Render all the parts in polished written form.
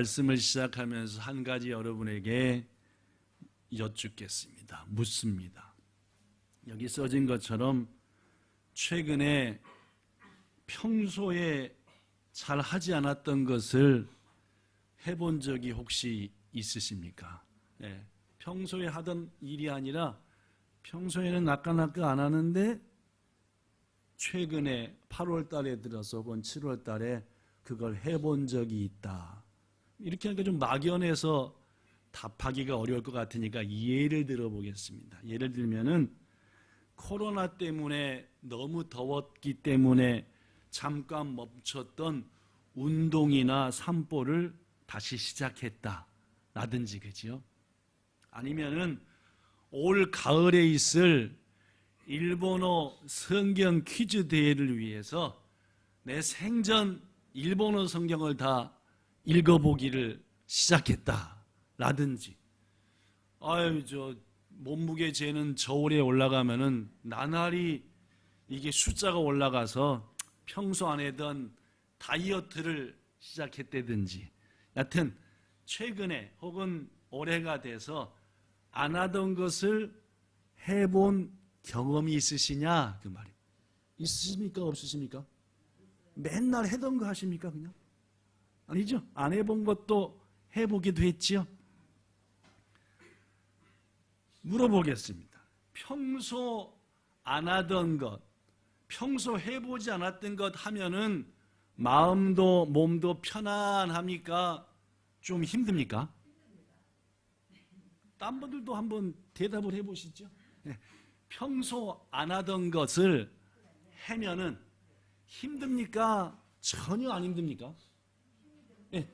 말씀을 시작하면서 한 가지 여러분에게 여쭙겠습니다. 묻습니다. 여기 써진 것처럼 최근에 평소에 잘 하지 않았던 것을 해본 적이 혹시 있으십니까? 네. 평소에 하던 일이 아니라 평소에는 나까나까 안 하는데 최근에 8월 달에 들어서 혹은 7월 달에 그걸 해본 적이 있다. 이렇게 하니까 좀 막연해서 답하기가 어려울 것 같으니까 예를 들어보겠습니다. 예를 들면은 코로나 때문에 너무 더웠기 때문에 잠깐 멈췄던 운동이나 산보를 다시 시작했다 라든지, 그죠? 아니면은 올 가을에 있을 일본어 성경 퀴즈 대회를 위해서 내 생전 일본어 성경을 다 읽어보기를 시작했다 라든지, 몸무게 재는 저울에 올라가면은 나날이 이게 숫자가 올라가서 평소 안 하던 다이어트를 시작했다든지, 여하튼 최근에 혹은 올해가 돼서 안 하던 것을 해본 경험이 있으시냐 그 말이에요. 있으십니까 없으십니까? 맨날 하던 거 하십니까 그냥? 아니죠. 안 해본 것도 해보기도 했지요. 물어보겠습니다. 평소 안 하던 것, 평소 해보지 않았던 것 하면은 마음도 몸도 편안합니까? 좀 힘듭니까? 딴 분들도 한번 대답을 해보시죠. 평소 안 하던 것을 하면은 힘듭니까? 전혀 안 힘듭니까?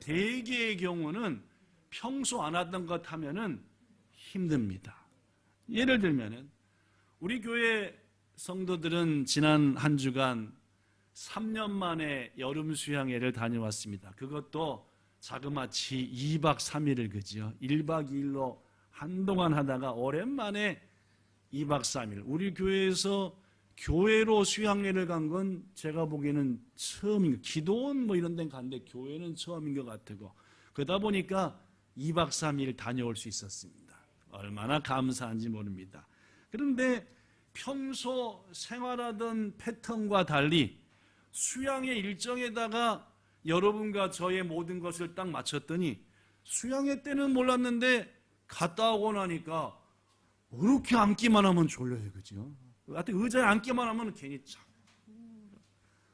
대개의 경우는 평소 안 하던 것 하면은 힘듭니다. 예를 들면은 우리 교회 성도들은 지난 한 주간 3년 만에 여름 수양회를 다녀왔습니다. 그것도 자그마치 2박 3일을 그지요. 1박 2일로 한동안 하다가 오랜만에 2박 3일. 우리 교회에서 교회로 수양회를 간 건 제가 보기에는 처음인 것. 기도원 뭐 이런 데는 갔는데 교회는 처음인 것 같고, 그러다 보니까 2박 3일 다녀올 수 있었습니다. 얼마나 감사한지 모릅니다. 그런데 평소 생활하던 패턴과 달리 수양회 일정에다가 여러분과 저의 모든 것을 딱 맞췄더니 수양회 때는 몰랐는데 갔다 오고 나니까 이렇게 앉기만 하면 졸려요. 그죠? 하여튼 의자에 앉기만 하면 괜히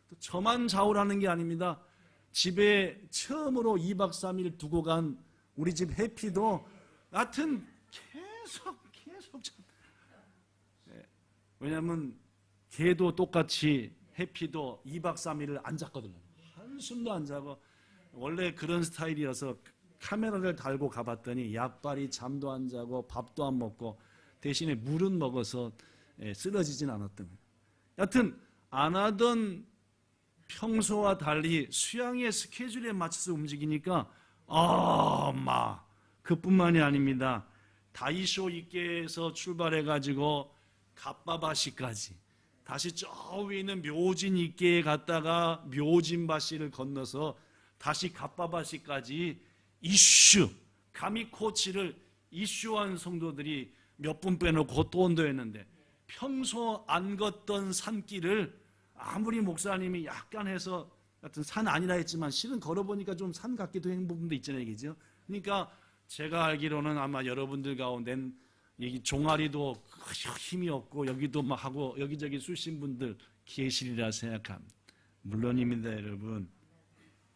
또 저만 좌우라는 게 아닙니다. 집에 처음으로 2박 3일 두고 간 우리 집 해피도 하여튼 계속 왜냐하면 걔도 똑같이 해피도 2박 3일을 안 잤거든요. 한숨도 안 자고, 원래 그런 스타일이어서 카메라를 달고 가봤더니 약발이 잠도 안 자고 밥도 안 먹고 대신에 물은 먹어서 쓰러지진 않았던 거예요. 여하튼 안 하던 평소와 달리 수양의 스케줄에 맞춰서 움직이니까 그뿐만이 아닙니다. 다이쇼 입계에서 출발해가지고 갑바바시까지 다시 저 위에 있는 묘진 입계에 갔다가 묘진바시를 건너서 다시 갑바바시까지 이슈 가미코치를 이슈한 성도들이 몇 분 빼놓고 또 온도했는데, 평소 안 걷던 산길을 아무리 목사님이 약간 해서 같은 산 아니라 했지만 실은 걸어보니까 좀 산 같기도 한 부분도 있잖아요. 그죠? 그러니까 제가 알기로는 아마 여러분들 가운데는 이 종아리도 힘이 없고 여기도 막 하고 여기저기 쑤신 분들 계시리라 생각합니다. 물론입니다. 여러분,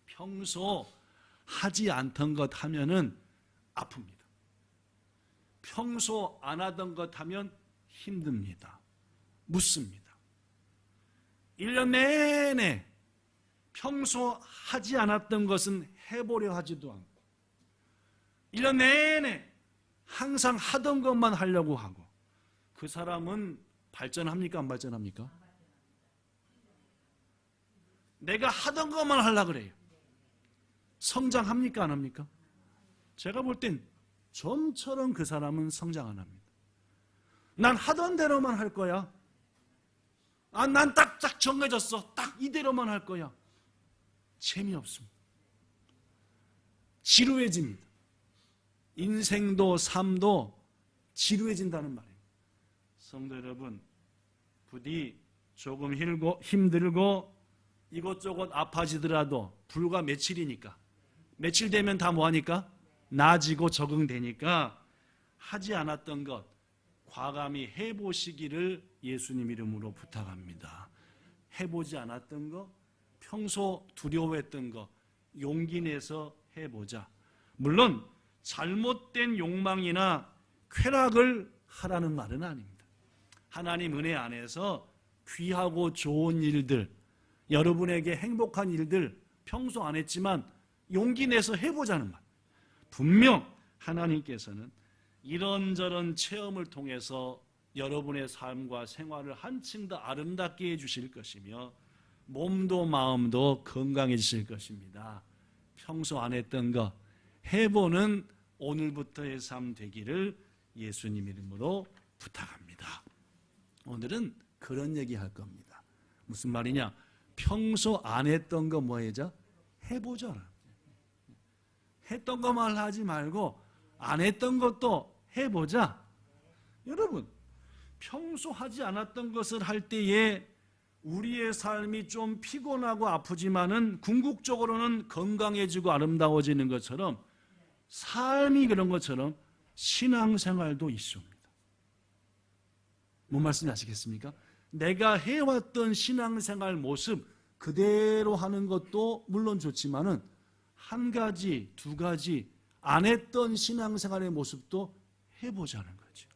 평소 하지 않던 것 하면은 아픕니다. 평소 안 하던 것 하면 힘듭니다. 묻습니다. 1년 내내 평소 하지 않았던 것은 해보려 하지도 않고 1년 내내 항상 하던 것만 하려고 하고, 그 사람은 발전합니까? 안 발전합니까? 내가 하던 것만 하려고 그래요. 성장합니까? 안 합니까? 제가 볼 땐 좀처럼 그 사람은 성장 안 합니다. 난 하던 대로만 할 거야. 난 딱 정해졌어. 딱 이대로만 할 거야. 재미없습니다. 지루해집니다. 인생도 삶도 지루해진다는 말이에요. 성도 여러분, 부디 조금 힘들고 이것저것 아파지더라도 불과 며칠이니까, 며칠 되면 다 뭐하니까? 나아지고 적응되니까 하지 않았던 것 과감히 해보시기를 예수님 이름으로 부탁합니다. 해보지 않았던 거, 평소 두려워했던 거 용기 내서 해보자. 물론 잘못된 욕망이나 쾌락을 하라는 말은 아닙니다. 하나님 은혜 안에서 귀하고 좋은 일들, 여러분에게 행복한 일들 평소 안 했지만 용기 내서 해보자는 말. 분명 하나님께서는 이런저런 체험을 통해서 여러분의 삶과 생활을 한층 더 아름답게 해주실 것이며 몸도 마음도 건강해지실 것입니다. 평소 안 했던 거 해보는 오늘부터의 삶 되기를 예수님 이름으로 부탁합니다. 오늘은 그런 얘기 할 겁니다. 무슨 말이냐? 평소 안 했던 거 뭐해자? 해보자. 했던 것만 하지 말고 안 했던 것도 해보자. 여러분, 평소 하지 않았던 것을 할 때에 우리의 삶이 좀 피곤하고 아프지만은 궁극적으로는 건강해지고 아름다워지는 것처럼 삶이 그런 것처럼 신앙생활도 있습니다. 뭔 말씀인지 아시겠습니까? 내가 해왔던 신앙생활 모습 그대로 하는 것도 물론 좋지만은 한 가지, 두 가지 안 했던 신앙생활의 모습도 해보자는 거죠.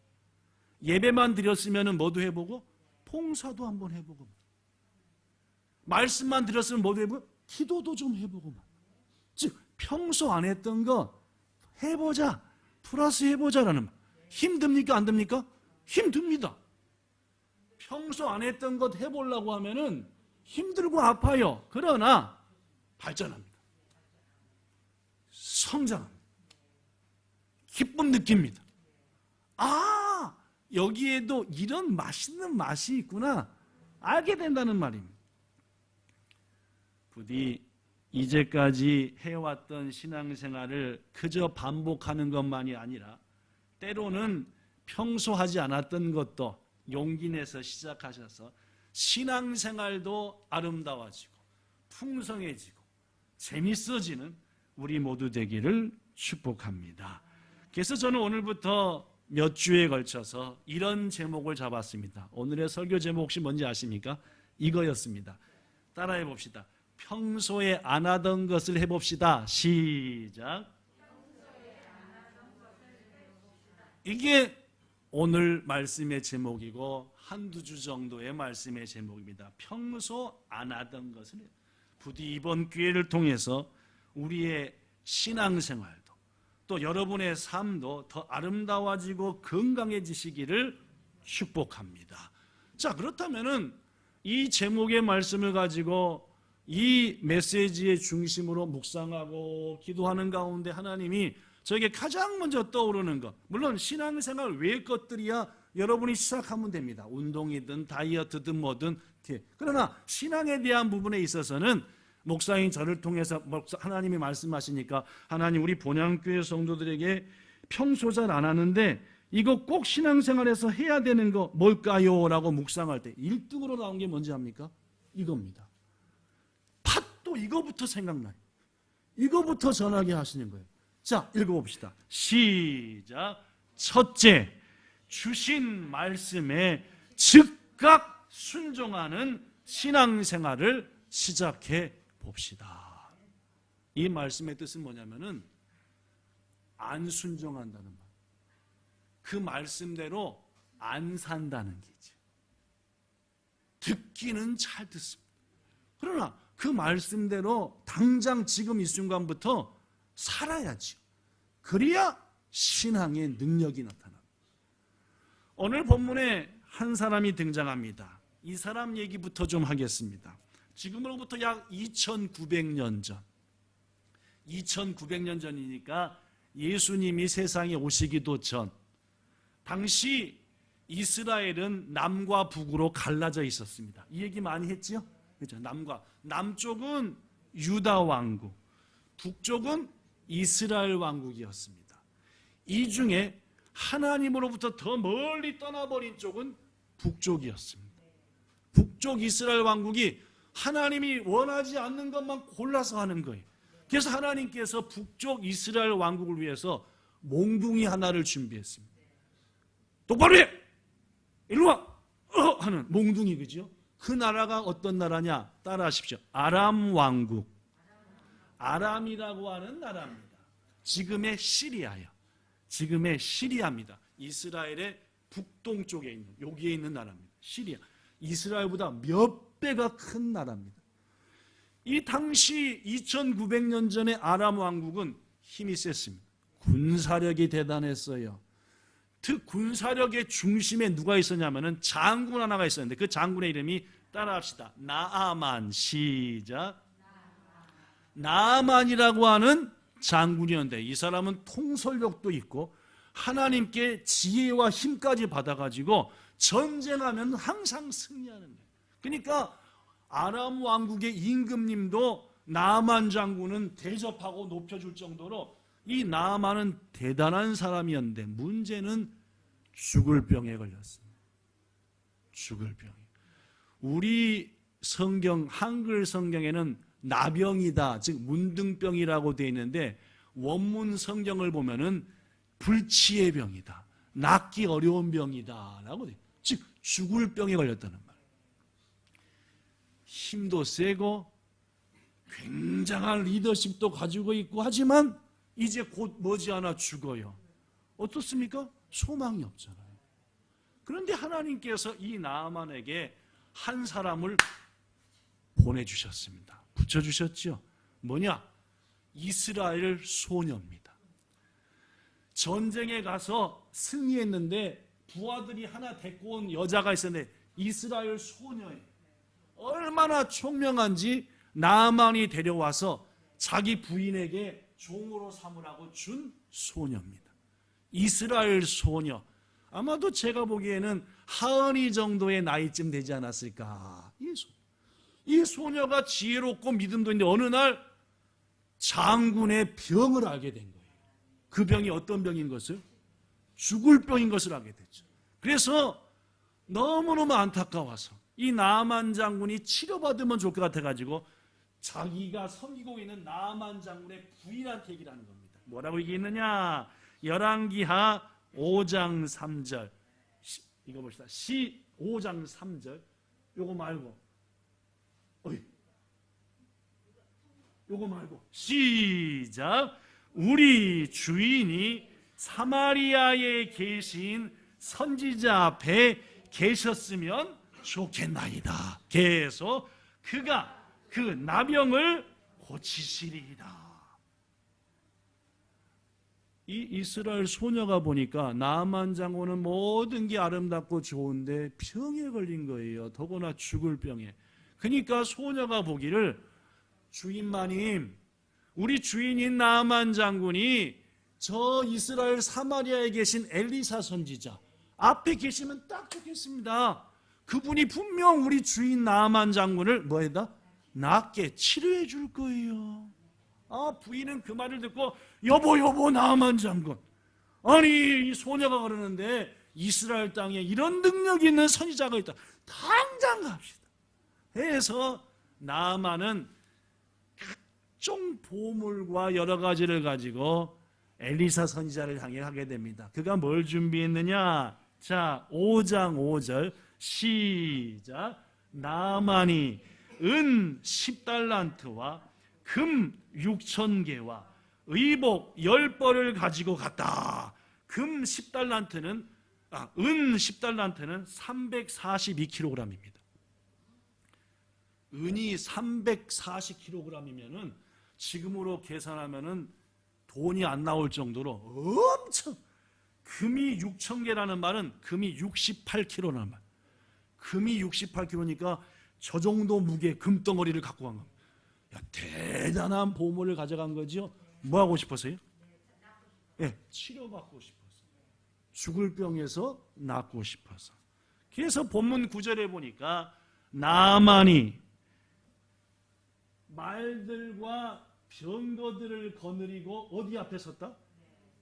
예배만 드렸으면 뭐도 해보고 봉사도 한번 해보고 말씀만 드렸으면 뭐도 해보고 기도도 좀 해보고 즉 평소 안 했던 거 해보자, 플러스 해보자라는 말. 힘듭니까? 안 듭니까? 힘듭니다. 평소 안 했던 것 해보려고 하면은 힘들고 아파요. 그러나 발전합니다. 성장합니다. 기쁨 느낍니다. 아, 여기에도 이런 맛있는 맛이 있구나 알게 된다는 말입니다. 부디 이제까지 해왔던 신앙생활을 그저 반복하는 것만이 아니라 때로는 평소 하지 않았던 것도 용기 내서 시작하셔서 신앙생활도 아름다워지고 풍성해지고 재밌어지는 우리 모두 되기를 축복합니다. 그래서 저는 오늘부터 몇 주에 걸쳐서 이런 제목을 잡았습니다. 오늘의 설교 제목 혹시 뭔지 아십니까? 이거였습니다. 따라해 봅시다. 평소에 안 하던 것을 해봅시다. 시작. 이게 오늘 말씀의 제목이고 한두 주 정도의 말씀의 제목입니다. 평소 안 하던 것을 부디 이번 기회를 통해서 우리의 신앙생활도 또 여러분의 삶도 더 아름다워지고 건강해지시기를 축복합니다. 자, 그렇다면은 이 제목의 말씀을 가지고 이 메시지의 중심으로 묵상하고 기도하는 가운데 하나님이 저에게 가장 먼저 떠오르는 것, 물론 신앙생활 외의 것들이야 여러분이 시작하면 됩니다. 운동이든 다이어트든 뭐든. 그러나 신앙에 대한 부분에 있어서는 목사인 저를 통해서 하나님이 말씀하시니까 하나님 우리 본향교회 성도들에게 평소 잘 안 하는데 이거 꼭 신앙생활에서 해야 되는 거 뭘까요? 라고 묵상할 때 1등으로 나온 게 뭔지 압니까? 이겁니다. 팥도 이거부터 생각나요. 이거부터 전하게 하시는 거예요. 자, 읽어봅시다. 시작. 첫째, 주신 말씀에 즉각 순종하는 신앙생활을 시작해 봅시다. 이 말씀의 뜻은 뭐냐면은 안 순종한다는 말. 그 말씀대로 안 산다는 게지. 듣기는 잘 듣습니다. 그러나 그 말씀대로 당장 지금 이 순간부터 살아야죠. 그래야 신앙의 능력이 나타납니다. 오늘 본문에 한 사람이 등장합니다. 이 사람 얘기부터 좀 하겠습니다. 지금으로부터 약 2900년 전, 2900년 전이니까 예수님이 세상에 오시기도 전, 당시 이스라엘은 남과 북으로 갈라져 있었습니다. 이 얘기 많이 했죠? 그렇죠? 남쪽은 유다 왕국, 북쪽은 이스라엘 왕국이었습니다. 이 중에 하나님으로부터 더 멀리 떠나버린 쪽은 북쪽이었습니다. 북쪽 이스라엘 왕국이 하나님이 원하지 않는 것만 골라서 하는 거예요. 그래서 하나님께서 북쪽 이스라엘 왕국을 위해서 몽둥이 하나를 준비했습니다. 똑바로 해! 일로 와! 하는 몽둥이, 그죠? 그 나라가 어떤 나라냐? 따라하십시오. 아람 왕국. 아람이라고 하는 나라입니다. 지금의 시리아요. 지금의 시리아입니다. 이스라엘의 북동쪽에 있는, 여기에 있는 나라입니다. 시리아. 이스라엘보다 몇 배가 큰 나라입니다. 이 당시 2900년 전의 아람 왕국은 힘이 셌습니다. 군사력이 대단했어요. 군사력의 중심에 누가 있었냐면은 장군 하나가 있었는데 그 장군의 이름이, 따라합시다, 나아만. 시작. 나아만이라고 하는 장군이었는데 이 사람은 통솔력도 있고 하나님께 지혜와 힘까지 받아가지고 전쟁하면 항상 승리하는 거예요. 그러니까 아람 왕국의 임금님도 나아만 장군은 대접하고 높여줄 정도로 이 나아만은 대단한 사람이었는데 문제는 죽을 병에 걸렸습니다. 죽을 병에. 우리 성경, 한글 성경에는 나병이다, 즉 문둥병이라고 되어 있는데 원문 성경을 보면은 불치의 병이다, 낫기 어려운 병이다 라고 돼. 즉 죽을 병에 걸렸다는 말. 힘도 세고 굉장한 리더십도 가지고 있고 하지만 이제 곧 머지않아 죽어요. 어떻습니까? 소망이 없잖아요. 그런데 하나님께서 이 나아만에게 한 사람을 보내주셨습니다. 붙여주셨죠. 뭐냐? 이스라엘 소녀입니다. 전쟁에 가서 승리했는데 부하들이 하나 데리고 온 여자가 있었는데 이스라엘 소녀예요. 얼마나 총명한지 나아만이 데려와서 자기 부인에게 종으로 삼으라고 준 소녀입니다. 이스라엘 소녀. 아마도 제가 보기에는 하은이 정도의 나이쯤 되지 않았을까. 이 소녀가 지혜롭고 믿음도 있는데 어느 날 장군의 병을 알게 된 거예요. 그 병이 어떤 병인 것을? 죽을 병인 것을 알게 됐죠. 그래서 너무너무 안타까워서 이 나아만 장군이 치료받으면 좋을 것 같아가지고 자기가 섬기고 있는 나아만 장군의 부인한테 얘기를 하는 겁니다. 뭐라고 얘기했느냐? 열왕기하 5장 3절. 이거 봅시다. 5장 3절. 요거 말고. 요거 말고. 시작. 우리 주인이 사마리아에 계신 선지자 앞에 계셨으면 좋겠나이다. 계속 그가 그 나병을 고치시리이다. 이 이스라엘 소녀가 보니까 나아만 장군은 모든 게 아름답고 좋은데 병에 걸린 거예요. 더구나 죽을 병에. 그러니까 소녀가 보기를, 주인마님, 우리 주인인 나아만 장군이 저 이스라엘 사마리아에 계신 엘리사 선지자 앞에 계시면 딱 좋겠습니다. 그분이 분명 우리 주인 나아만 장군을 뭐해다? 낫게 치료해 줄 거예요. 부인은 그 말을 듣고 여보 나아만 장군, 아니 이 소녀가 그러는데 이스라엘 땅에 이런 능력이 있는 선지자가 있다. 당장 갑시다 해서 나아만은 각종 보물과 여러 가지를 가지고 엘리사 선지자를 향해 가게 됩니다. 그가 뭘 준비했느냐? 자, 5장 5절 시작. 나아만이 은 10달란트와 금 6,000개와 의복 10벌을 가지고 갔다. 은 10달란트는 342kg입니다. 은이 340kg이면은 지금으로 계산하면은 돈이 안 나올 정도로 엄청, 금이 6,000개라는 말은 금이 68kg라는 말. 금이 68kg니까 저 정도 무게 금덩어리를 갖고 간 겁니다. 야, 대단한 보물을 가져간 거죠. 뭐 하고 싶었어요? 치료받고 싶어서. 죽을 병에서 낫고 싶어서. 그래서 본문 9절에 보니까 나아만이 말들과 병거들을 거느리고 어디 앞에 섰다?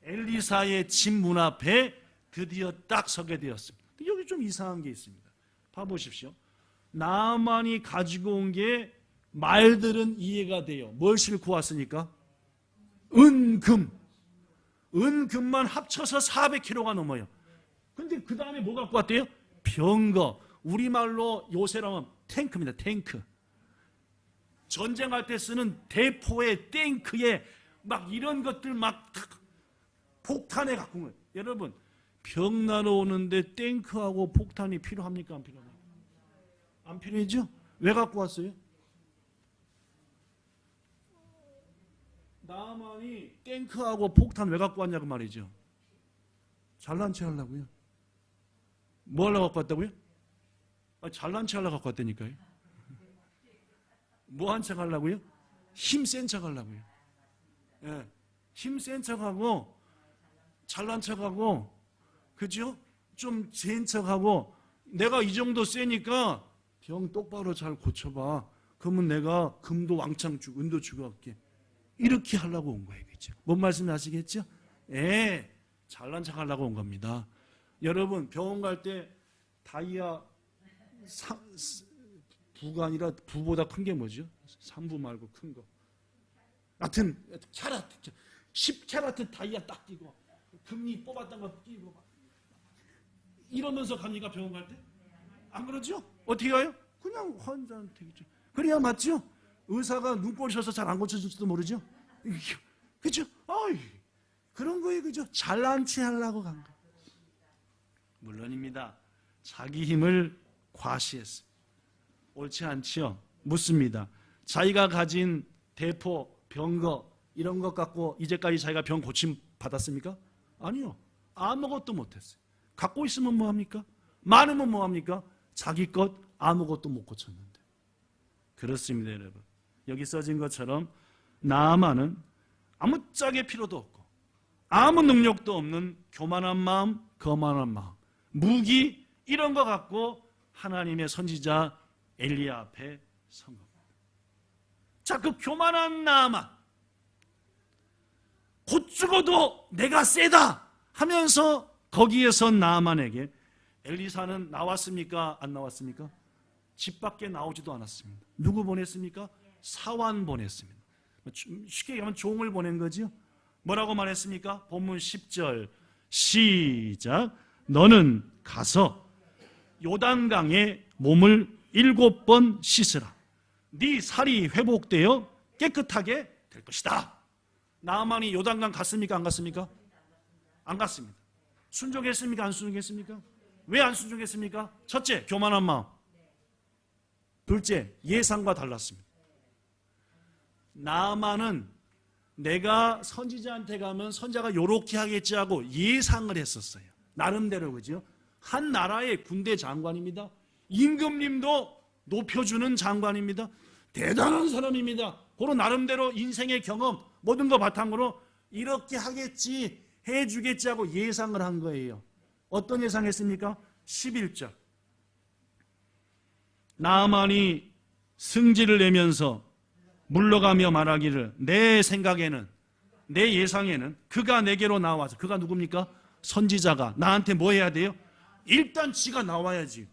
엘리사의 집 문 앞에 드디어 딱 서게 되었습니다. 여기 좀 이상한 게 있습니다. 봐보십시오. 나만이 가지고 온 게 말들은 이해가 돼요. 뭘 싣고 왔으니까? 은금. 은금만 합쳐서 400kg가 넘어요. 근데 그 다음에 뭐 갖고 왔대요? 병거. 우리말로 요새라면 탱크입니다. 탱크. 전쟁할 때 쓰는 대포에 탱크에 막 이런 것들 막 폭탄에 갖고 온 거예요. 여러분, 병 나러 오는데 탱크하고 폭탄이 필요합니까? 안 필요합니까? 안 필요하죠? 왜 갖고 왔어요? 나만이 탱크하고 폭탄 왜 갖고 왔냐고 말이죠. 잘난 체 하려고요. 뭐 하려고 갖고 왔다고요? 잘난 체 하려고 갖고 왔다니까요. 뭐 한 척 하려고요? 힘센 척 하려고요. 예, 힘센 척하고 잘난 척하고 그죠? 좀 센 척하고 내가 이 정도 세니까 병 똑바로 잘 고쳐봐. 그러면 내가 금도 왕창 주고 은도 주고 할게. 이렇게 하려고 온 거예요. 그죠? 뭔 말씀 아시겠죠? 예, 잘난 척 하려고 온 겁니다. 여러분 병원 갈 때 다이아 부가 아니라 부보다 큰 게 뭐죠? 3부 말고 큰 거. 하여튼 캐라트 10캐라트 다이아 딱 끼고 금리 뽑았던 거 끼고 이러면서 갑니까 병원 갈 때? 안 그러죠? 어떻게 가요? 그냥 환자한테 있죠. 그래야 맞죠? 의사가 눈꼴 셔서 잘 안 고쳐줄지도 모르죠? 그죠? 어이, 그런 거예요. 그죠? 잘난 체 하려고 간 거. 물론입니다. 자기 힘을 과시했어요. 옳지 않지요? 묻습니다. 자기가 가진 대포, 병거 이런 것 갖고 이제까지 자기가 병 고침 받았습니까? 아니요. 아무것도 못했어요. 갖고 있으면 뭐합니까? 많으면 뭐합니까? 자기 것 아무것도 못 고쳤는데. 그렇습니다, 여러분. 여기 써진 것처럼 나아만은 아무짝에 필요도 없고 아무 능력도 없는 교만한 마음, 거만한 마음, 무기 이런 거 갖고 하나님의 선지자 엘리야 앞에 선 겁니다. 자, 그 교만한 나아만 곧 죽어도 내가 세다 하면서 거기에서 나아만에게 엘리사는 나왔습니까? 안 나왔습니까? 집 밖에 나오지도 않았습니다. 누구 보냈습니까? 사환 보냈습니다. 쉽게 얘기하면 종을 보낸 거죠. 뭐라고 말했습니까? 본문 10절 시작. 너는 가서 요단강에 몸을 7번 씻으라. 네 살이 회복되어 깨끗하게 될 것이다. 나아만이 요단강 갔습니까? 안 갔습니까? 안 갔습니다. 순종했습니까? 안 순종했습니까? 왜 안 순종했습니까? 첫째, 교만한 마음. 둘째, 예상과 달랐습니다. 나아만은 내가 선지자한테 가면 선자가 요렇게 하겠지 하고 예상을 했었어요. 나름대로. 그죠? 한 나라의 군대 장관입니다. 임금님도 높여주는 장관입니다. 대단한 사람입니다. 그런 나름대로 인생의 경험 모든 거 바탕으로 이렇게 하겠지 해주겠지 하고 예상을 한 거예요. 어떤 예상했습니까? 11절 나아만이 승질을 내면서 물러가며 말하기를 내 생각에는 내 예상에는 그가 내게로 나와서 그가 누굽니까? 선지자가 나한테 뭐 해야 돼요? 일단 지가 나와야지.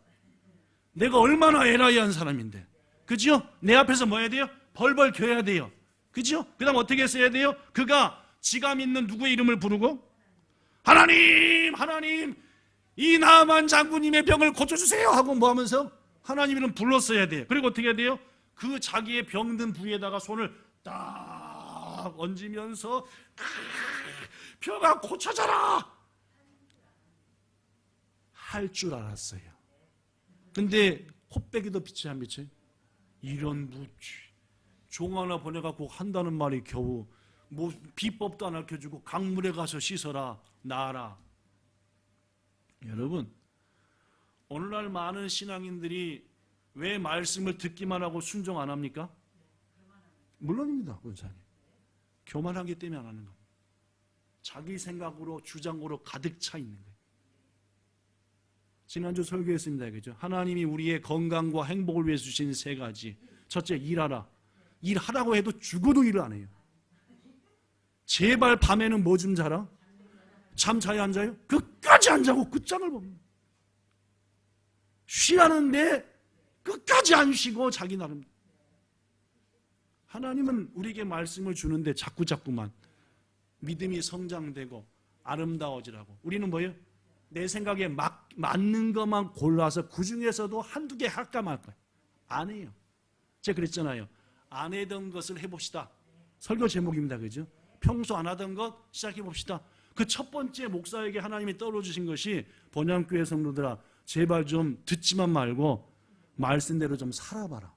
내가 얼마나 에라이한 사람인데 그죠? 내 앞에서 뭐 해야 돼요? 벌벌 겨야 돼요. 그죠? 그 다음 어떻게 써야 돼요? 그가 지가 믿는 누구의 이름을 부르고 하나님 하나님 이 나아만 장군님의 병을 고쳐주세요 하고 뭐 하면서 하나님 이름 불렀어야 돼요. 그리고 어떻게 해야 돼요? 그 자기의 병든 부위에다가 손을 딱 얹으면서 병아 고쳐져라 할 줄 알았어요. 근데 콧배기도 빛이 안 비쳐요. 이런 종 하나 보내갖고 한다는 말이 겨우 뭐 비법도 안 알려주고 강물에 가서 씻어라 나아라. 여러분 오늘날 많은 신앙인들이 왜 말씀을 듣기만 하고 순종 안 합니까? 물론입니다. 권사님. 교만하기 때문에 안 하는 겁니다. 자기 생각으로 주장으로 가득 차 있는 거예요. 지난주 설교했습니다. 그죠? 하나님이 우리의 건강과 행복을 위해서 주신 세 가지. 첫째, 일하라. 일하라고 해도 죽어도 일을 안 해요. 제발 밤에는 뭐 좀 자라? 잠 자야 안 자요? 끝까지 안 자고 끝장을 봅니다. 쉬라는데 끝까지 안 쉬고 자기 나름. 하나님은 우리에게 말씀을 주는데 자꾸만 믿음이 성장되고 아름다워지라고. 우리는 뭐예요? 내 생각에 맞는 것만 골라서 그 중에서도 한두 개 할까 말까. 안 해요. 제가 그랬잖아요. 안 하던 것을 해봅시다. 설교 제목입니다. 그죠? 평소 안 하던 것 시작해봅시다. 그 첫 번째 목사에게 하나님이 떨어주신 것이 본향교회 성도들아, 제발 좀 듣지만 말고 말씀대로 좀 살아봐라.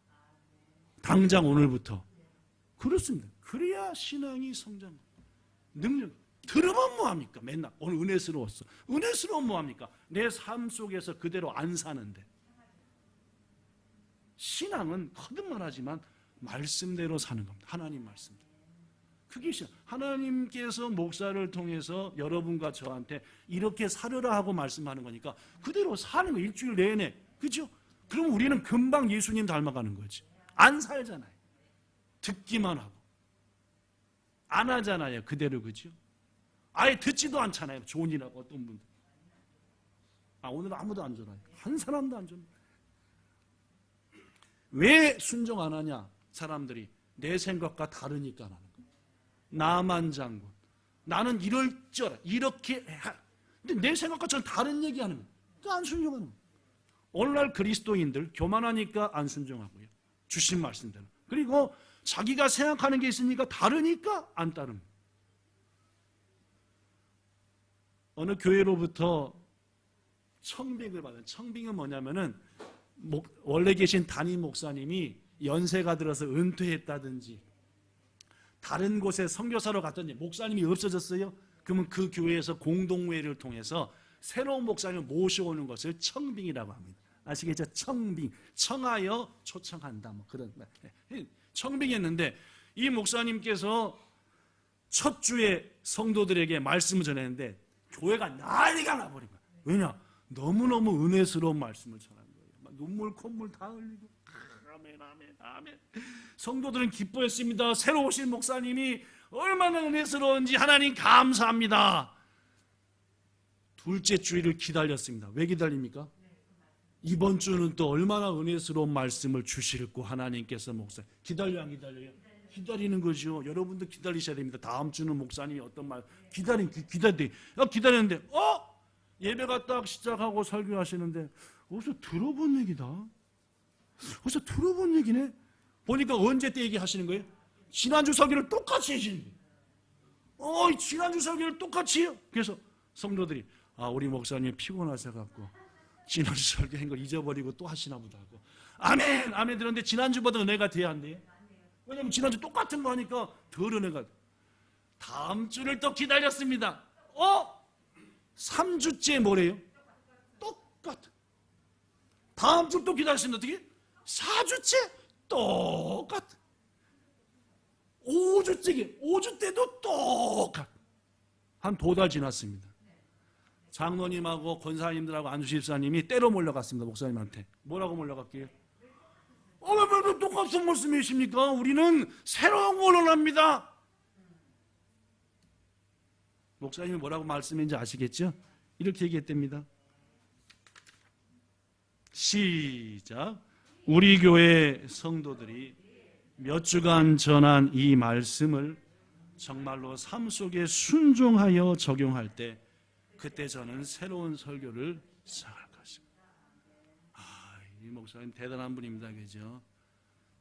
당장 오늘부터. 그렇습니다. 그래야 신앙이 성장. 능력. 들으면 뭐합니까? 맨날 오늘 은혜스러웠어. 은혜스러운 뭐합니까? 내 삶 속에서 그대로 안 사는데. 신앙은 거듭만 하지만 말씀대로 사는 겁니다. 하나님 말씀. 그게 하나님께서 목사를 통해서 여러분과 저한테 이렇게 살으라 하고 말씀하는 거니까 그대로 사는 거 일주일 내내. 그죠? 그럼 우리는 금방 예수님 닮아가는 거지. 안 살잖아요. 듣기만 하고. 안 하잖아요. 그대로. 그죠? 아예 듣지도 않잖아요. 좋은 일하고 어떤 분들. 오늘 아무도 안 전화요. 한 사람도 안 전화. 왜 순종 안 하냐? 사람들이 내 생각과 다르니까 하는 거예요. 나만 장군. 나는 이럴 줄 알아. 이렇게 해. 근데 내 생각과 전 다른 얘기하는 거예요. 그러니까 안 순종하는 거예요. 오늘날 그리스도인들 교만하니까 안 순종하고요. 주신 말씀대로. 그리고 자기가 생각하는 게 있으니까 다르니까 안 따릅니다. 어느 교회로부터 청빙을 받은, 청빙은 뭐냐면은 원래 계신 담임 목사님이 연세가 들어서 은퇴했다든지 다른 곳에 선교사로 갔더니 목사님이 없어졌어요. 그러면 그 교회에서 공동회를 통해서 새로운 목사님을 모셔오는 것을 청빙이라고 합니다. 아시겠죠? 청빙. 청하여 초청한다. 뭐 그런. 청빙했는데 이 목사님께서 첫 주에 성도들에게 말씀을 전했는데 교회가 난리가 나버린 거야. 왜냐? 너무너무 은혜스러운 말씀을 전한 거예요. 막 눈물 콧물 다 흘리고 아멘 아멘 아멘. 성도들은 기뻐했습니다. 새로 오신 목사님이 얼마나 은혜스러운지 하나님 감사합니다. 둘째 주일을 기다렸습니다. 왜 기다립니까? 이번 주는 또 얼마나 은혜스러운 말씀을 주실고 하나님께서 목사 기다려 안 기다려요? 기다리는 거죠. 여러분도 기다리셔야 됩니다. 다음 주는 목사님이 어떤 말 기다리는데 예배가 딱 시작하고 설교하시는데 어디서 들어본 얘기다. 어디서 들어본 얘기네. 보니까 언제 때 얘기하시는 거예요? 지난주 설교를 똑같이 하시는 거예요. 지난주 설교를 똑같이 해요. 그래서 성도들이 우리 목사님 피곤하셔갖고 지난주 설교한 걸 잊어버리고 또 하시나 보다 하고 아멘 아멘 들었는데 지난주보다 은혜가 돼야 안 돼요? 왜냐면 지난주 똑같은 거 하니까 덜 은혜가. 다음 주를 또 기다렸습니다. 3주째 뭐래요? 똑같아. 다음 주 또 기다렸습니다. 어떻게? 4주째 똑같아. 5주 때도 똑같아. 한 2달 지났습니다. 장로님하고 권사님들하고 안주집사님이 때로 몰려갔습니다. 목사님한테. 뭐라고 몰려갈게요? 왜 똑같은 말씀이십니까? 우리는 새로운 걸 원합니다. 목사님이 뭐라고 말씀했는지 아시겠죠? 이렇게 얘기했답니다. 시작. 우리 교회 성도들이 몇 주간 전한 이 말씀을 정말로 삶 속에 순종하여 적용할 때 그때 저는 새로운 설교를 시작할 것입니다. 이 목사님 대단한 분입니다. 그죠?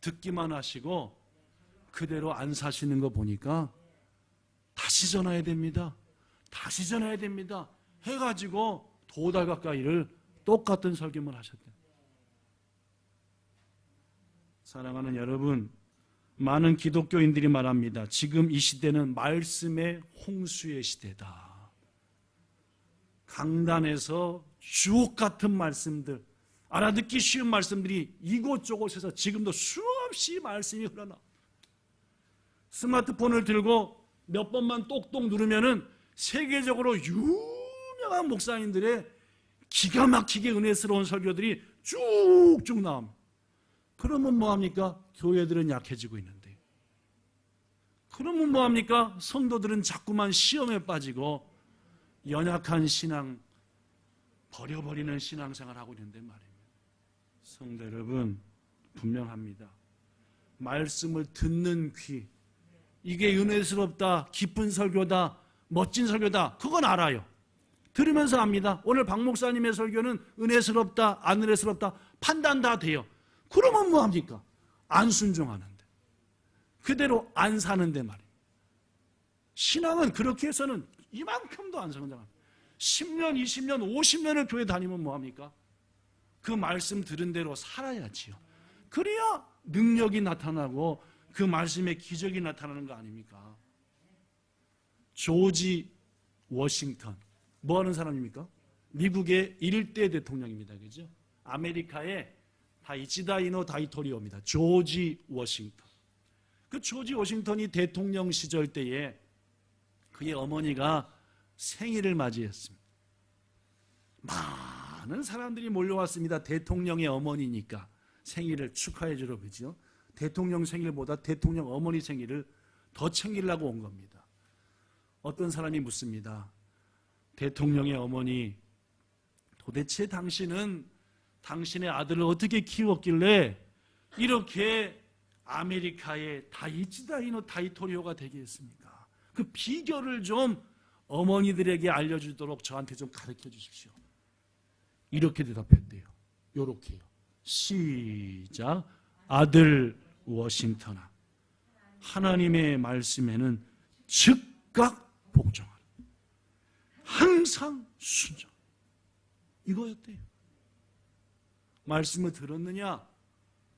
듣기만 하시고 그대로 안 사시는 거 보니까 다시 전해야 됩니다. 다시 전해야 됩니다. 해가지고 2달 가까이를 똑같은 설교만 하셨대요. 사랑하는 여러분, 많은 기독교인들이 말합니다. 지금 이 시대는 말씀의 홍수의 시대다. 강단에서 주옥 같은 말씀들, 알아듣기 쉬운 말씀들이 이곳저곳에서 지금도 수없이 말씀이 흘러나. 스마트폰을 들고 몇 번만 똑똑 누르면은 세계적으로 유명한 목사님들의 기가 막히게 은혜스러운 설교들이 쭉쭉 나옵니다. 그러면 뭐합니까? 교회들은 약해지고 있는데. 그러면 뭐합니까? 성도들은 자꾸만 시험에 빠지고 연약한 신앙, 버려버리는 신앙생활을 하고 있는데 말입니다. 성도 여러분, 분명합니다. 말씀을 듣는 귀, 이게 은혜스럽다, 기쁜 설교다, 멋진 설교다, 그건 알아요. 들으면서 압니다. 오늘 박 목사님의 설교는 은혜스럽다, 안 은혜스럽다 판단 다 돼요. 그러면 뭐합니까? 안 순종하는데, 그대로 안 사는데 말이에요. 신앙은 그렇게 해서는 이만큼도 안 성장합니다. 10년, 20년, 50년을 교회 다니면 뭐합니까? 그 말씀 들은 대로 살아야지요. 그래야 능력이 나타나고 그 말씀에 기적이 나타나는 거 아닙니까? 조지 워싱턴, 뭐 하는 사람입니까? 미국의 1대 대통령입니다. 그죠? 아메리카의 다이치다이노 다이토리오입니다. 조지 워싱턴. 그 조지 워싱턴이 대통령 시절 때에 그의 어머니가 생일을 맞이했습니다. 많은 사람들이 몰려왔습니다. 대통령의 어머니니까 생일을 축하해 주러. 그죠? 대통령 생일보다 대통령 어머니 생일을 더 챙기려고 온 겁니다. 어떤 사람이 묻습니다. 대통령의 어머니, 도대체 당신은 당신의 아들을 어떻게 키웠길래 이렇게 아메리카의 다이치다이노 다이토리오가 되게 했습니까? 그 비결을 좀 어머니들에게 알려주도록 저한테 좀 가르쳐 주십시오. 이렇게 대답했대요. 요렇게요. 시작. 아들 워싱턴아, 하나님의 말씀에는 즉각 복종하라. 항상 순종. 이거였대요. 말씀을 들었느냐?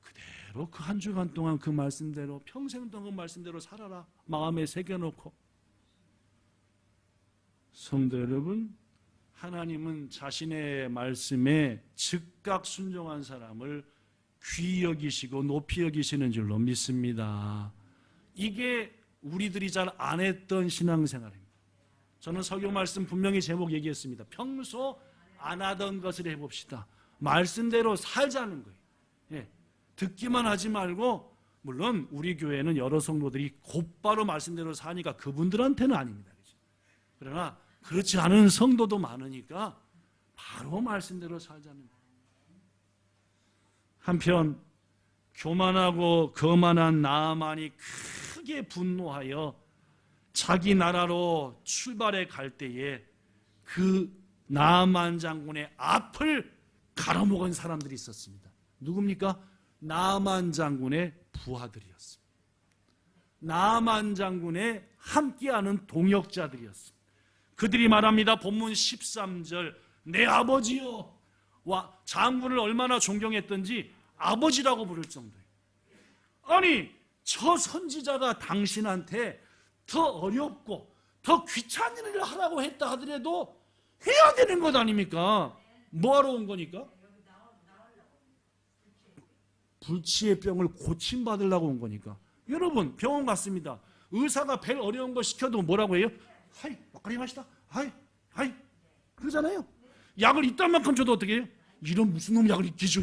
그대로 그 한 주간 동안 그 말씀대로, 평생 동안 그 말씀대로 살아라. 마음에 새겨놓고. 성도 여러분, 하나님은 자신의 말씀에 즉각 순종한 사람을 귀히 여기시고 높이 여기시는 줄로 믿습니다. 이게 우리들이 잘 안 했던 신앙생활입니다. 저는 설교 말씀 분명히 제목 얘기했습니다. 평소 안 하던 것을 해봅시다. 말씀대로 살자는 거예요. 예, 듣기만 하지 말고, 물론 우리 교회는 여러 성도들이 곧바로 말씀대로 사니까 그분들한테는 아닙니다. 그러나 그렇지 않은 성도도 많으니까 바로 말씀대로 살자는 거예요. 한편 교만하고 거만한 나아만이 크게 분노하여 자기 나라로 출발해 갈 때에 그 나아만 장군의 앞을 가로먹은 사람들이 있었습니다. 누굽니까? 나아만 장군의 부하들이었습니다. 나아만 장군의 함께하는 동역자들이었습니다. 그들이 말합니다. 본문 13절, 내 아버지여. 와, 장군을 얼마나 존경했던지 아버지라고 부를 정도예요. 아니, 저 선지자가 당신한테 더 어렵고 더 귀찮은 일을 하라고 했다 하더라도 해야 되는 것 아닙니까? 뭐하러 온 거니까? 불치의 병을 고침받으려고 온 거니까. 여러분, 병원 갔습니다. 의사가 벨 어려운 거 시켜도 뭐라고 해요? 하이, 와카리 마시다. 하이, 하이. 그러잖아요. 약을 이딴만큼 줘도 어떻게 해요? 이런 무슨 놈 약을 이렇게 줘,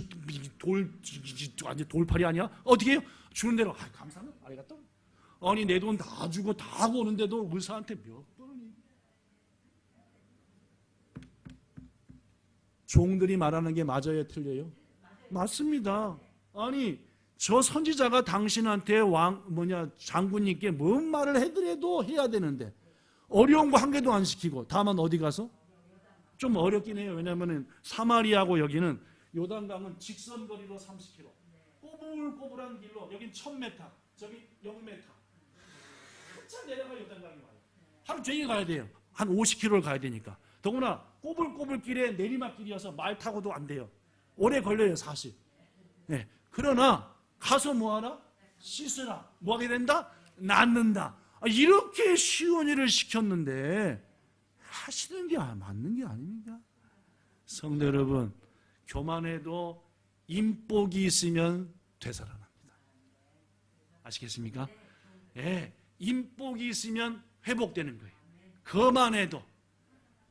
완전 돌팔이 아니야? 어떻게 해요? 주는 대로, 감사합니다. 아리가또. 아니, 내 돈 다 주고 다 하고 오는데도 의사한테 몇 번을. 종들이 말하는 게 맞아요, 틀려요? 맞습니다. 아니, 저 선지자가 당신한테 장군님께 뭔 말을 해더라도 해야 되는데 어려운 거 한 개도 안 시키고, 다만 어디 가서? 좀 어렵긴 해요. 왜냐하면 사마리아고 여기는 요단강은 직선거리로 30km, 꼬불꼬불한 길로, 여긴 1000m, 저기 0m, 한참 내려가 요단강이 와요. 하루 종일 가야 돼요. 한 50km를 가야 되니까. 더구나 꼬불꼬불 길에 내리막길이어서 말 타고도 안 돼요. 오래 걸려요, 사실. 네. 그러나 가서 뭐하라? 씻으라. 뭐하게 된다? 낫는다. 이렇게 쉬운 일을 시켰는데 하시는 게 맞는 게 아닙니까? 성도 여러분, 교만해도 인복이 있으면 되살아납니다. 아시겠습니까? 예, 인복이 있으면 회복되는 거예요. 거만해도,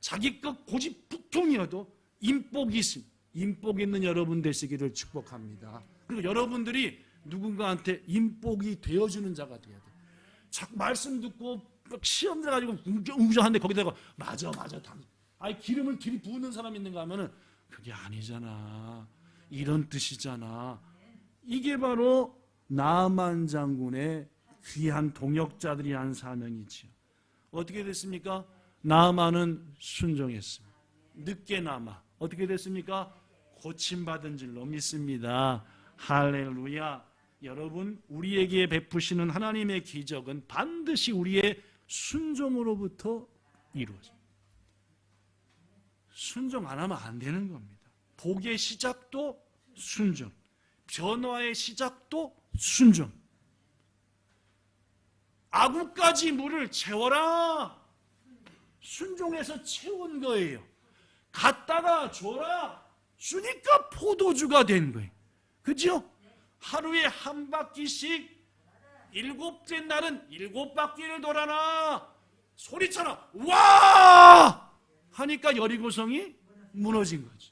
자기 것 고집불통이어도 인복이 있습니다. 인복 있는 여러분 되시기를 축복합니다. 그리고 여러분들이 누군가한테 인복이 되어주는 자가 되어야 돼요. 자꾸 말씀 듣고 막 시험 들어가지고 웅장한데 거기다가 맞아 아니 기름을 들이부는 사람이 있는가 하면은 그게 아니잖아, 이런 뜻이잖아. 이게 바로 나만 장군의 귀한 동역자들이 한 사명이지요. 어떻게 됐습니까? 나만은 순종했습니다. 늦게나마 어떻게 됐습니까? 고침받은 줄로 믿습니다. 할렐루야. 여러분, 우리에게 베푸시는 하나님의 기적은 반드시 우리의 순종으로부터 이루어집니다. 순종 안 하면 안 되는 겁니다. 복의 시작도 순종, 변화의 시작도 순종. 아구까지 물을 채워라, 순종해서 채운 거예요. 갖다가 줘라, 주니까 포도주가 된 거예요. 그죠? 하루에 한 바퀴씩, 일곱째 날은 7바퀴를 돌아라, 소리쳐라, 와! 하니까 여리고성이 무너진 거죠.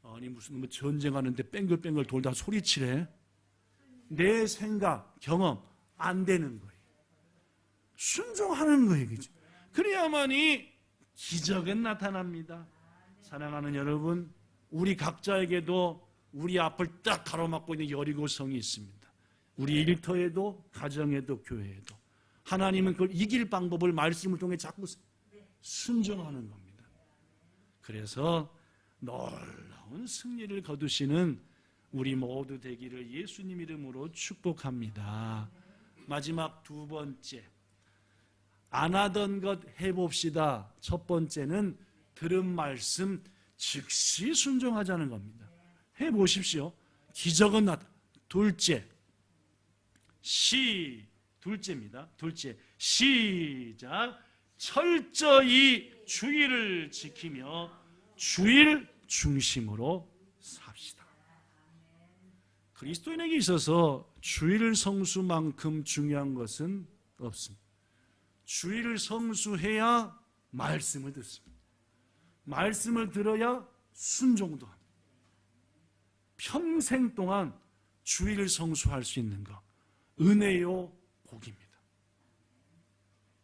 아니 무슨 뭐 전쟁하는데 뺑글뺑글 돌다 소리치래? 내 생각, 경험 안 되는 거예요. 순종하는 거예요. 그죠? 그래야만이 기적은 나타납니다. 사랑하는 여러분, 우리 각자에게도 우리 앞을 딱 가로막고 있는 여리고성이 있습니다. 우리 일터에도, 가정에도, 교회에도. 하나님은 그걸 이길 방법을 말씀을 통해 자꾸 순종하는 겁니다. 그래서 놀라운 승리를 거두시는 우리 모두 되기를 예수님 이름으로 축복합니다. 마지막 두 번째, 안 하던 것 해봅시다. 첫 번째는 들은 말씀 즉시 순종하자는 겁니다. 해보십시오. 기적은 나타. 둘째입니다. 둘째, 시작. 철저히 주의를 지키며 주일 중심으로 삽시다. 그리스도인에게 있어서 주일 성수만큼 중요한 것은 없습니다. 주일을 성수해야 말씀을 듣습니다. 말씀을 들어야 순종도 합니다. 평생 동안 주일을 성수할 수 있는 것, 은혜요 복입니다.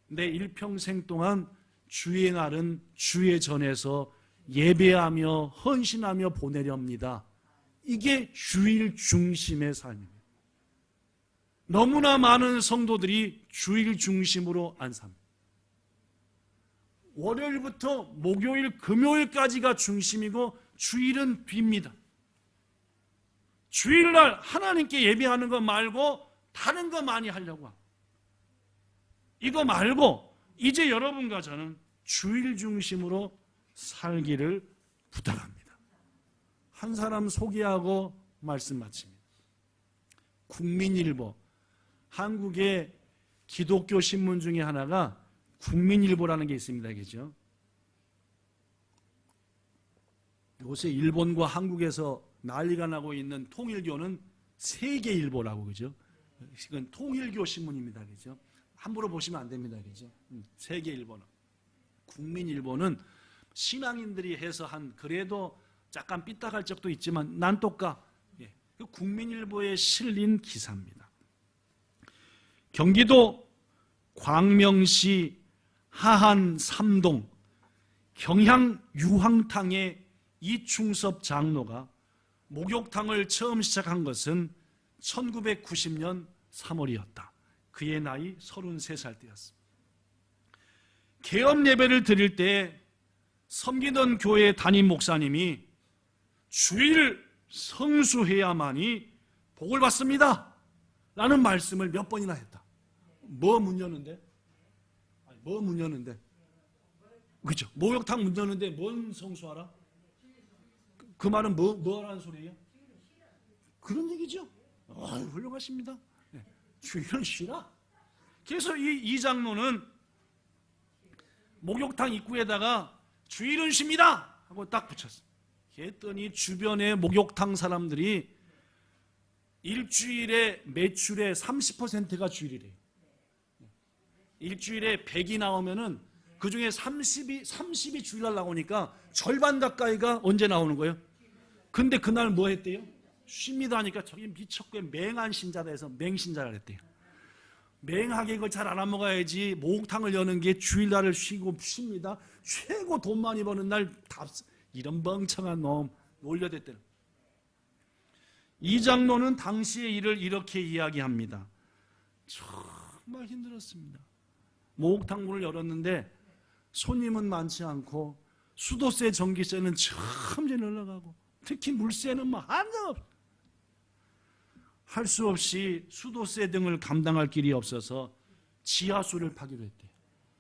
내 일평생 동안 주의 날은 주의 전에서 예배하며 헌신하며 보내렵니다. 이게 주일 중심의 삶입니다. 너무나 많은 성도들이 주일 중심으로 안 삽니다. 월요일부터 목요일, 금요일까지가 중심이고 주일은 뒤입니다. 주일날 하나님께 예배하는 거 말고 다른 거 많이 하려고 합니다. 이거 말고 이제 여러분과 저는 주일 중심으로 살기를 부탁합니다. 한 사람 소개하고 말씀 마칩니다. 국민일보, 한국의 기독교 신문 중에 하나가 국민일보라는 게 있습니다. 그죠? 요새 일본과 한국에서 난리가 나고 있는 통일교는 세계일보라고, 그죠? 이건 통일교 신문입니다. 그죠? 함부로 보시면 안 됩니다. 그죠? 세계일보는. 국민일보는 신앙인들이 해서 한, 그래도 약간 삐딱할 적도 있지만 난 똑까. 예. 그 국민일보에 실린 기사입니다. 경기도 광명시 하한 3동 경향 유황탕의 이충섭 장로가 목욕탕을 처음 시작한 것은 1990년 3월이었다. 그의 나이 33살 때였습니다. 개업 예배를 드릴 때 섬기던 교회 담임 목사님이 주일 성수해야만이 복을 받습니다 라는 말씀을 몇 번이나 했다. 뭐 문 여는데? 뭐 문 여는데? 그렇죠. 목욕탕 문 여는데 뭔 성수하라? 그 말은 뭐 하라는 소리예요? 그런 얘기죠. 훌륭하십니다. 네. 주일은 쉬라. 그래서 이 장로는 목욕탕 입구에다가 주일은 쉽니다 하고 딱 붙였어요. 그랬더니 주변의 목욕탕 사람들이 일주일에 매출의 30%가 주일이래요. 일주일에 100이 나오면은 그 중에 30이 주일날 나오니까 절반 가까이가 언제 나오는 거예요? 근데 그날 뭐 했대요? 쉽니다 하니까 저기 미쳤고요. 맹한 신자다 해서 맹신자를 했대요. 맹하게 이걸 잘 알아먹어야지. 목욕탕을 여는 게 주일날을 쉽니다. 최고 돈 많이 버는 날 이런 멍청한 놈 놀려댔대요. 이 장로는 당시의 일을 이렇게 이야기합니다. 정말 힘들었습니다. 목욕탕 문을 열었는데 손님은 많지 않고 수도세, 전기세는 점점 올라가고 특히 물세는 뭐 한정 없어. 할 수 없이 수도세 등을 감당할 길이 없어서 지하수를 파기로 했대요.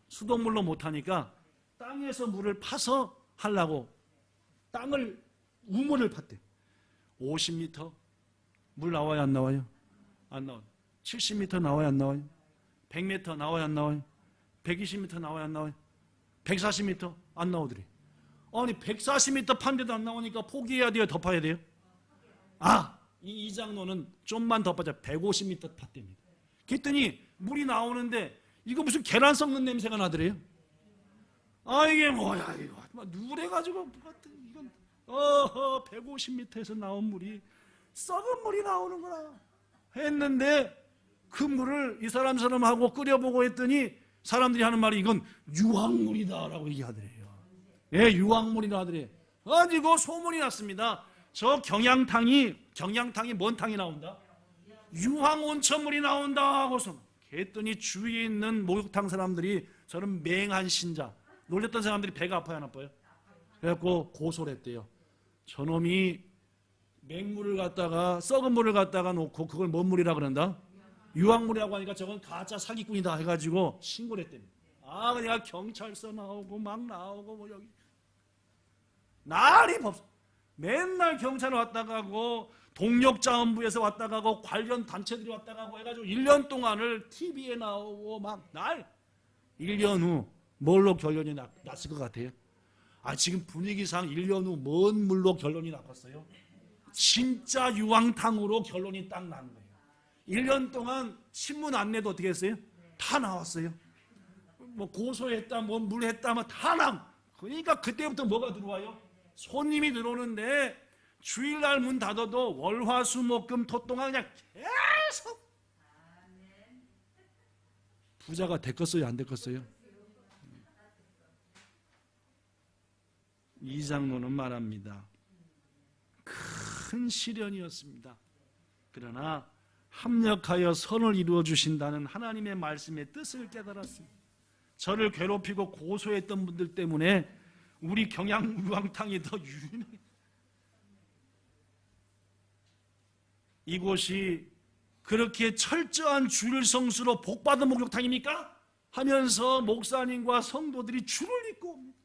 수돗물로 못하니까 땅에서 물을 파서 하려고 땅을 우물을 팠대요. 50m 물 나와요, 안 나와요? 안 나와요. 70m 나와요, 안 나와요? 100m 나와요, 안 나와요? 120m 나와요, 안 나와요? 140m 안 나오더래. 아니 140m 판데도 안 나오니까 포기해야 돼요, 더 파야 돼요? 이 장로는 좀만 더 빠져 150m 팠답니다. 그랬더니 물이 나오는데 이거 무슨 계란 썩는 냄새가 나더래요. 이게 뭐야 이거 누래가지고 이건 150m에서 나온 물이 썩은 물이 나오는구나 했는데 그 물을 이 사람하고 끓여보고 했더니 사람들이 하는 말이 이건 유황물이다라고 얘기하더래요. 예, 유황물이라 하더래요. 가지고 소문이 났습니다. 저 경양탕이 뭔 탕이 나온다? 유황온천물이 나온다 하고서 그랬더니 주위에 있는 목욕탕 사람들이 저런 맹한 신자 놀렸던 사람들이 배가 아파요, 안 아파요? 그래갖고 고소를 했대요. 저놈이 맹물을 갖다가 썩은 물을 갖다가 놓고 그걸 뭔 물이라 그런다? 유황물이라고 하니까 저건 가짜 사기꾼이다 해가지고 신고를 했답니다. 그러니까 경찰서 나오고 막 나오고 뭐 여기 날이 법석. 맨날 경찰 왔다 가고 동력자원부에서 왔다 가고 관련 단체들이 왔다 가고 해가지고 1년 동안을 TV에 나오고 막 1년 후 뭘로 결론이 났을 것 같아요? 지금 분위기상 1년 후 뭔 물로 결론이 났겠어요? 진짜 유황탕으로 결론이 딱 난 거예요. 1년 동안 신문 안내도 어떻게 했어요? 다 나왔어요. 뭐 고소했다, 뭐 물했다, 뭐 다 그러니까 그때부터 뭐가 들어와요? 손님이 들어오는데 주일날 문 닫아도 월화수목금 토동안 그냥 계속 부자가 됐겠어요, 안 됐겠어요? 이 장로는 말합니다. 큰 시련이었습니다. 그러나 합력하여 선을 이루어 주신다는 하나님의 말씀의 뜻을 깨달았습니다. 저를 괴롭히고 고소했던 분들 때문에 우리 경양유황탕이 더 유인해. 이곳이 그렇게 철저한 주일 성수로 복받은 목욕탕입니까? 하면서 목사님과 성도들이 줄을 잇고 옵니다.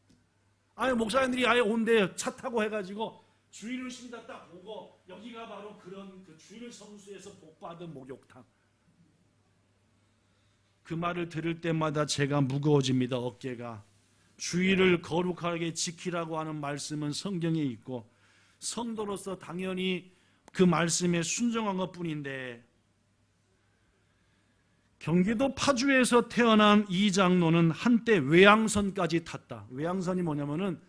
목사님들이 온대요. 차 타고 해가지고 주일을 신다 딱 보고 여기가 바로 그런 그 주일 성수에서 복받은 목욕탕. 그 말을 들을 때마다 제가 무거워집니다. 어깨가. 주일을 거룩하게 지키라고 하는 말씀은 성경에 있고 성도로서 당연히 그 말씀에 순종한 것뿐인데 경기도 파주에서 태어난 이 장로는 한때 외양선까지 탔다. 외양선이 뭐냐면은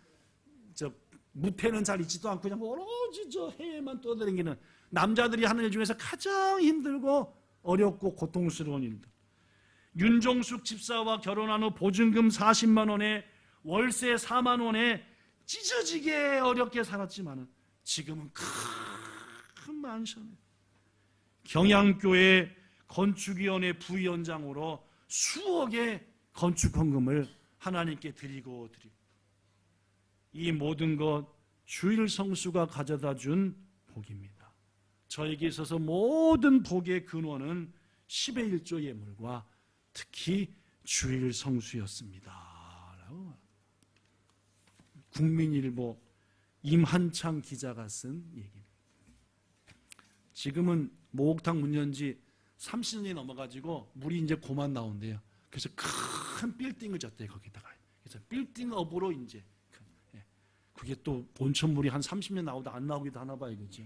무패는 잘 있지도 않고 그냥 오로지 저 해외만 떠다니는 남자들이 하는 일 중에서 가장 힘들고 어렵고 고통스러운 일들. 윤종숙 집사와 결혼한 후 보증금 40만 원에 월세 4만 원에 찢어지게 어렵게 살았지만 지금은 큰 만션에 경양교회 건축위원회 부위원장으로 수억의 건축헌금을 하나님께 드리고 이 모든 것 주일 성수가 가져다 준 복입니다. 저에게 있어서 모든 복의 근원은 10의 1조 예물과 특히 주일 성수였습니다. 국민일보 임한창 기자가 쓴 얘기입니다. 지금은 목욕탕 문 연 지 30년이 넘어가지고 물이 이제 고만 나온대요. 그래서 큰 빌딩을 졌대요, 거기다가. 그래서 빌딩업으로 이제. 그게 또 온천물이 한 30년 나오다 안 나오기도 하나 봐요, 그죠?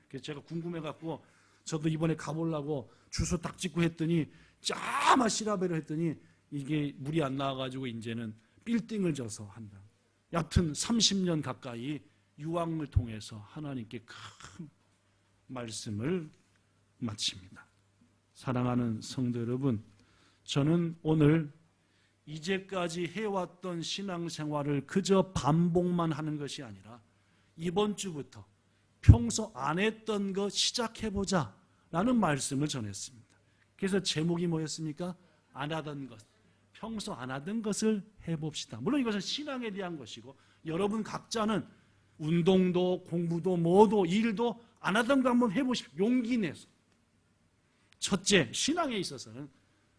그래서 제가 궁금해갖고 저도 이번에 가보려고 주소 딱 찍고 했더니 짜마 시라베를 했더니 이게 물이 안 나와가지고 이제는 빌딩을 져서 한다. 여튼 30년 가까이 유황을 통해서 하나님께 큰 말씀을 마칩니다. 사랑하는 성도 여러분, 저는 오늘 이제까지 해왔던 신앙생활을 그저 반복만 하는 것이 아니라 이번 주부터 평소 안 했던 거 시작해보자 라는 말씀을 전했습니다. 그래서 제목이 뭐였습니까? 안 하던 것, 평소 안 하던 것을 해봅시다. 물론 이것은 신앙에 대한 것이고 여러분 각자는 운동도 공부도 뭐도 일도 안 하던 거 한번 해보십시오. 용기 내서. 첫째, 신앙에 있어서는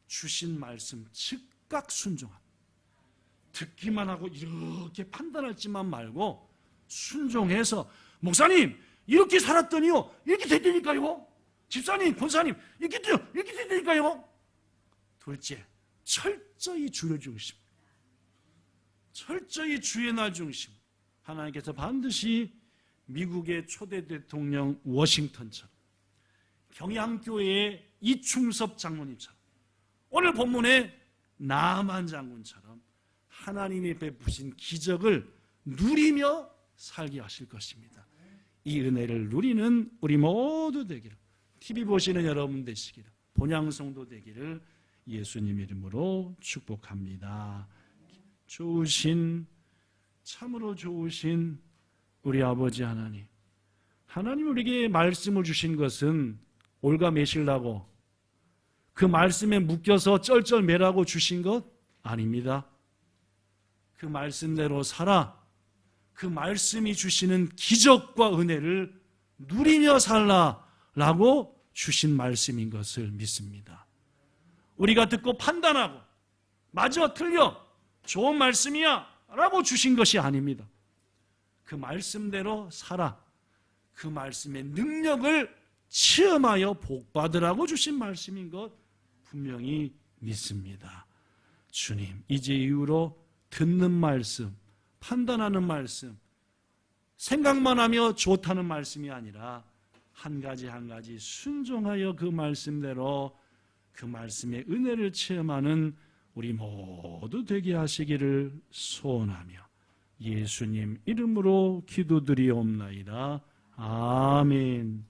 주신 말씀 즉각 순종함. 듣기만 하고 이렇게 판단할지만 말고 순종해서 목사님 이렇게 살았더니요 이렇게 됐다니까요. 집사님 권사님 이렇게 됐다니까요. 둘째, 철저히 주를 중심, 철저히 주의 날 중심. 하나님께서 반드시 미국의 초대 대통령 워싱턴처럼, 경양교회의 이충섭 장로님처럼, 오늘 본문의 나만 장군처럼 하나님이 베푸신 기적을 누리며 살게 하실 것입니다. 이 은혜를 누리는 우리 모두 되기를, TV 보시는 여러분 되시기를, 본향성도 되기를 예수님 이름으로 축복합니다. 참으로 좋으신 우리 아버지 하나님, 하나님 우리에게 말씀을 주신 것은 올가매시려고 그 말씀에 묶여서 쩔쩔매라고 주신 것 아닙니다. 그 말씀대로 살아, 그 말씀이 주시는 기적과 은혜를 누리며 살라라고 주신 말씀인 것을 믿습니다. 우리가 듣고 판단하고 맞아 틀려 좋은 말씀이야 라고 주신 것이 아닙니다. 그 말씀대로 살아, 그 말씀의 능력을 체험하여 복받으라고 주신 말씀인 것 분명히 믿습니다. 주님, 이제 이후로 듣는 말씀, 판단하는 말씀, 생각만 하며 좋다는 말씀이 아니라 한 가지 한 가지 순종하여 그 말씀대로 그 말씀의 은혜를 체험하는 우리 모두 되게 하시기를 소원하며 예수님 이름으로 기도드리옵나이다. 아멘.